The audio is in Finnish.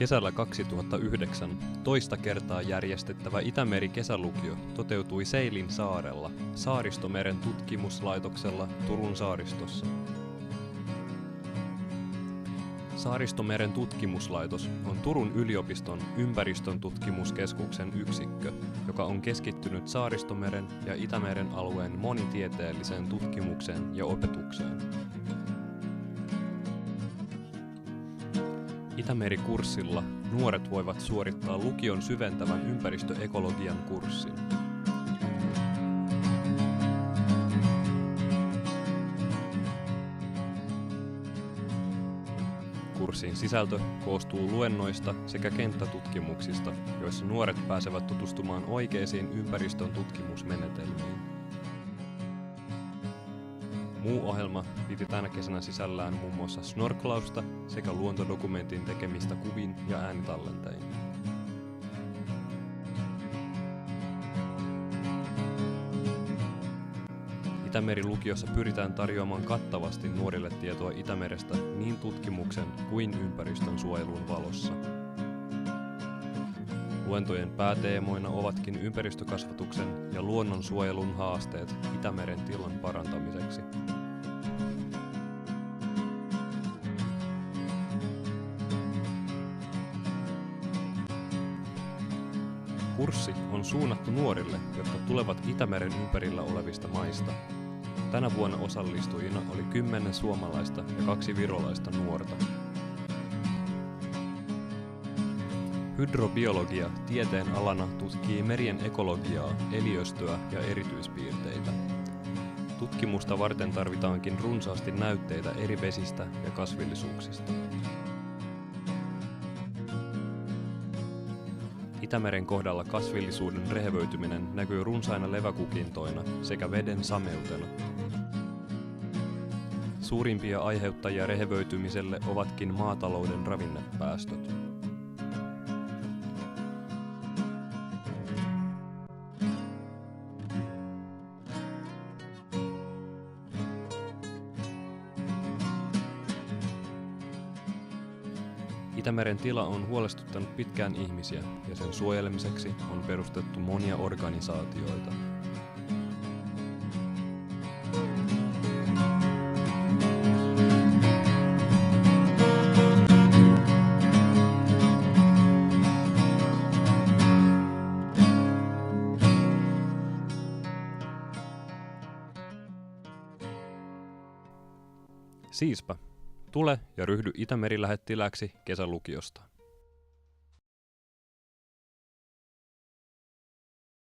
Kesällä 2009 toista kertaa järjestettävä Itämeri-kesälukio toteutui Seilin saarella Saaristomeren tutkimuslaitoksella Turun saaristossa. Saaristomeren tutkimuslaitos on Turun yliopiston ympäristön tutkimuskeskuksen yksikkö, joka on keskittynyt Saaristomeren ja Itämeren alueen monitieteelliseen tutkimukseen ja opetukseen. Itämeri-kurssilla nuoret voivat suorittaa lukion syventävän ympäristöekologian kurssin. Kurssin sisältö koostuu luennoista sekä kenttätutkimuksista, joissa nuoret pääsevät tutustumaan oikeisiin ympäristön tutkimusmenetelmiin. Muu ohjelma piti tänä kesänä sisällään muun muassa snorklausta sekä luontodokumentin tekemistä kuvin ja äänitallentein. Itämeri-lukiossa pyritään tarjoamaan kattavasti nuorille tietoa Itämerestä niin tutkimuksen kuin ympäristön suojelun valossa. Luentojen pääteemoina ovatkin ympäristökasvatuksen ja luonnonsuojelun haasteet Itämeren tilan parantamiseksi. Kurssi on suunnattu nuorille, jotka tulevat Itämeren ympärillä olevista maista. Tänä vuonna osallistujina oli 10 suomalaista ja 2 virolaista nuorta. Hydrobiologia tieteen alana tutkii merien ekologiaa, eliöstöä ja erityispiirteitä. Tutkimusta varten tarvitaankin runsaasti näytteitä eri vesistä ja kasvillisuuksista. Itämeren kohdalla kasvillisuuden rehevöityminen näkyy runsaina leväkukintoina sekä veden sameutena. Suurimpia aiheuttajia rehevöitymiselle ovatkin maatalouden ravinnepäästöt. Itämeren tila on huolestuttanut pitkään ihmisiä ja sen suojelemiseksi on perustettu monia organisaatioita. Siispä, tule ja ryhdy Itämeri-lähettilääksi kesälukiosta.